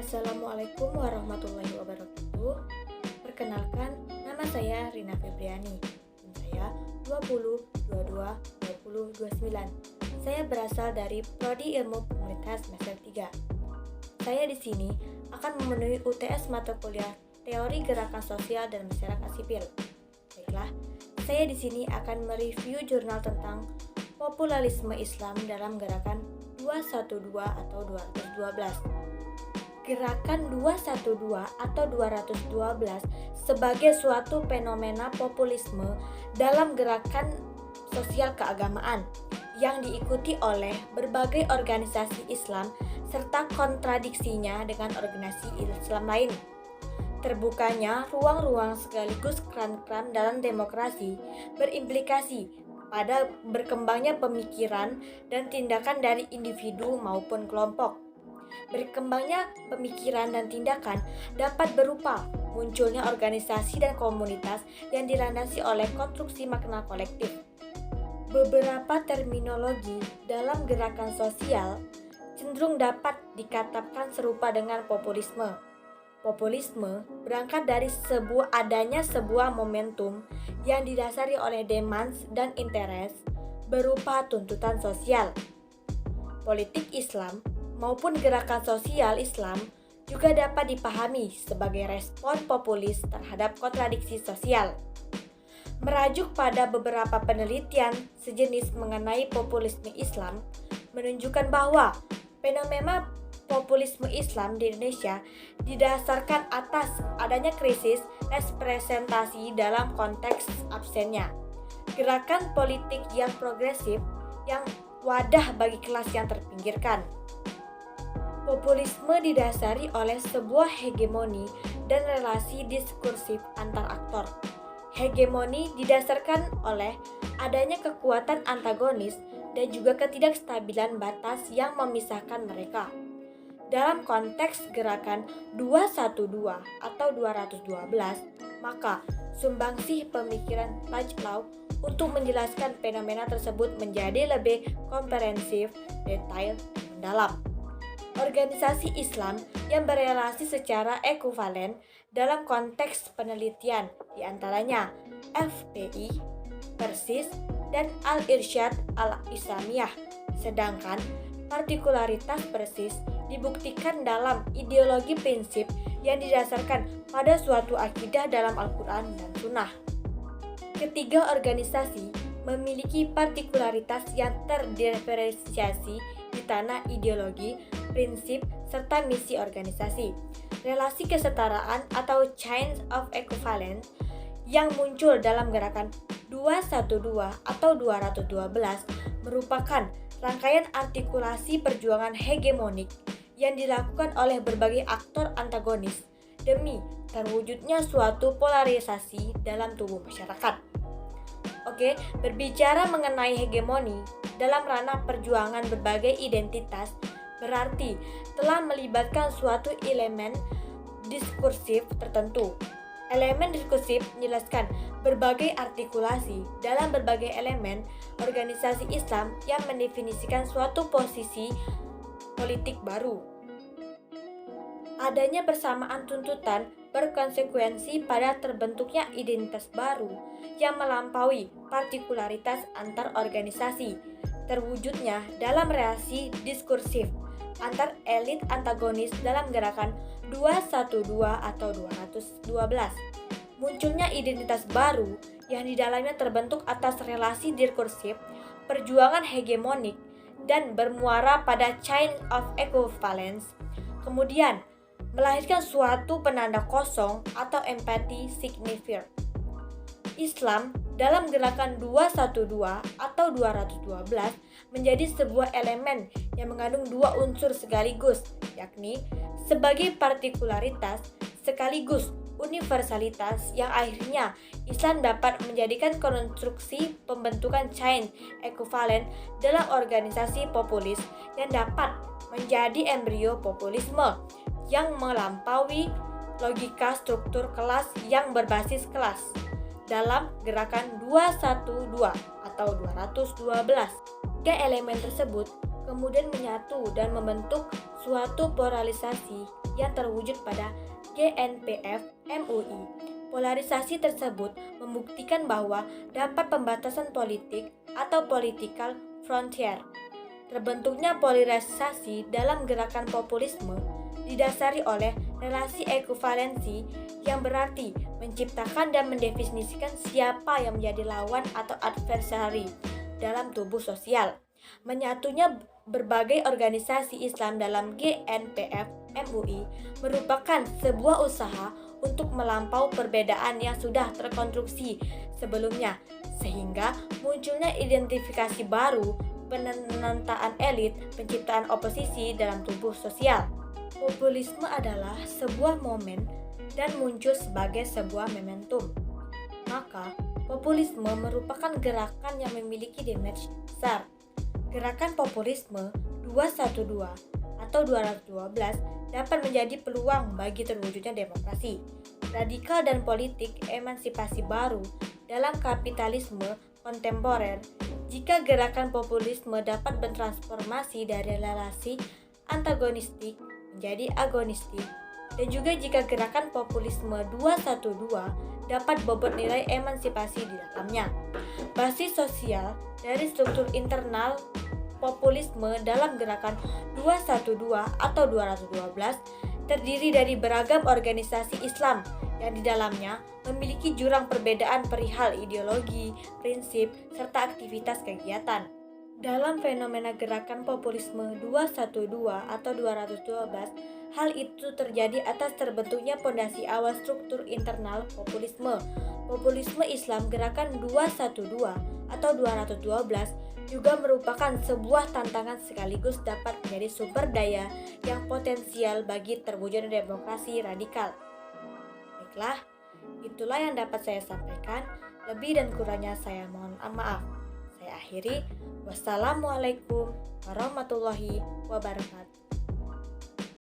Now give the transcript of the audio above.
Assalamualaikum warahmatullahi wabarakatuh. Perkenalkan, nama saya Rina Febriani. Dan saya 2022-2029. Saya berasal dari Prodi Ilmu Komunitas semester 3. Saya di sini akan memenuhi UTS mata kuliah Teori Gerakan Sosial dan Masyarakat Sipil. Baiklah, saya di sini akan mereview jurnal tentang popularitasme Islam dalam gerakan 212 atau 212. Gerakan 212 atau 212 sebagai suatu fenomena populisme dalam gerakan sosial keagamaan yang diikuti oleh berbagai organisasi Islam serta kontradiksinya dengan organisasi Islam lain. Terbukanya ruang-ruang sekaligus keran-keran dalam demokrasi berimplikasi pada berkembangnya pemikiran dan tindakan dari individu maupun kelompok. Berkembangnya pemikiran dan tindakan dapat berupa munculnya organisasi dan komunitas yang dilandasi oleh konstruksi makna kolektif. Beberapa terminologi dalam gerakan sosial cenderung dapat dikatakan serupa dengan populisme. Populisme berangkat dari adanya sebuah momentum yang didasari oleh demands dan interest berupa tuntutan sosial. Politik Islam maupun gerakan sosial Islam juga dapat dipahami sebagai respon populis terhadap kontradiksi sosial. Merajuk pada beberapa penelitian sejenis mengenai populisme Islam menunjukkan bahwa fenomena populisme Islam di Indonesia didasarkan atas adanya krisis representasi dalam konteks absennya gerakan politik yang progresif yang wadah bagi kelas yang terpinggirkan. Populisme didasari oleh sebuah hegemoni dan relasi diskursif antar aktor. Hegemoni didasarkan oleh adanya kekuatan antagonis dan juga ketidakstabilan batas yang memisahkan mereka. Dalam konteks gerakan 212 atau 212, maka sumbangsih pemikiran Lajlaw untuk menjelaskan fenomena tersebut menjadi lebih komprehensif, detail, dan mendalam. Organisasi Islam yang berelasi secara ekuivalen dalam konteks penelitian diantaranya FPI, Persis, dan Al-Irsyad Al-Islamiyah. Sedangkan partikularitas Persis dibuktikan dalam ideologi prinsip yang didasarkan pada suatu akidah dalam Al-Quran dan Sunnah. Ketiga organisasi memiliki partikularitas yang terdiferensiasi di tanah ideologi, prinsip, serta misi organisasi. Relasi kesetaraan atau chain of equivalence yang muncul dalam gerakan 212 atau 212 merupakan rangkaian artikulasi perjuangan hegemonik yang dilakukan oleh berbagai aktor antagonis demi terwujudnya suatu polarisasi dalam tubuh masyarakat. Oke, berbicara mengenai hegemoni dalam ranah perjuangan berbagai identitas berarti telah melibatkan suatu elemen diskursif tertentu. Elemen diskursif menjelaskan berbagai artikulasi dalam berbagai elemen organisasi Islam yang mendefinisikan suatu posisi politik baru. Adanya persamaan tuntutan berkonsekuensi pada terbentuknya identitas baru yang melampaui partikularitas antar organisasi, terwujudnya dalam relasi diskursif antar elit antagonis dalam gerakan 212 atau 212. Munculnya identitas baru yang di dalamnya terbentuk atas relasi diskursif, perjuangan hegemonik, dan bermuara pada chain of equivalence. Kemudian, melahirkan suatu penanda kosong atau empty signifier. Islam dalam gerakan 212 atau 212 menjadi sebuah elemen yang mengandung dua unsur sekaligus, yakni sebagai partikularitas sekaligus universalitas yang akhirnya Islam dapat menjadikan konstruksi pembentukan chain equivalent dalam organisasi populis yang dapat menjadi embrio populisme yang melampaui logika struktur kelas yang berbasis kelas dalam gerakan 212 atau 212. Tiga elemen tersebut kemudian menyatu dan membentuk suatu polarisasi yang terwujud pada GNPF MUI. Polarisasi tersebut membuktikan bahwa dapat pembatasan politik atau political frontier. Terbentuknya polarisasi dalam gerakan populisme didasari oleh relasi ekuivalensi yang berarti menciptakan dan mendefinisikan siapa yang menjadi lawan atau adversary dalam tubuh sosial. Menyatunya berbagai organisasi Islam dalam GNPF MUI merupakan sebuah usaha untuk melampaui perbedaan yang sudah terkonstruksi sebelumnya, sehingga munculnya identifikasi baru, penentaan elit, penciptaan oposisi dalam tubuh sosial. Populisme adalah sebuah momen dan muncul sebagai sebuah momentum. Maka, populisme merupakan gerakan yang memiliki dimensi besar. Gerakan populisme 212 atau 212 dapat menjadi peluang bagi terwujudnya demokrasi, radikal dan politik emansipasi baru dalam kapitalisme kontemporer. Jika gerakan populisme dapat bertransformasi dari relasi antagonistik menjadi agonistik, dan juga jika gerakan populisme 212 dapat bobot nilai emansipasi di dalamnya. Basis sosial dari struktur internal populisme dalam gerakan 212 atau 212 terdiri dari beragam organisasi Islam yang di dalamnya memiliki jurang perbedaan perihal ideologi, prinsip, serta aktivitas kegiatan. Dalam fenomena gerakan populisme 212 atau 212, hal itu terjadi atas terbentuknya pondasi awal struktur internal populisme. Populisme Islam gerakan 212 atau 212 juga merupakan sebuah tantangan sekaligus dapat menjadi sumber daya yang potensial bagi terwujudnya demokrasi radikal. Baiklah, itulah yang dapat saya sampaikan. Lebih dan kurangnya saya mohon maaf. Saya akhiri. Wassalamualaikum warahmatullahi wabarakatuh.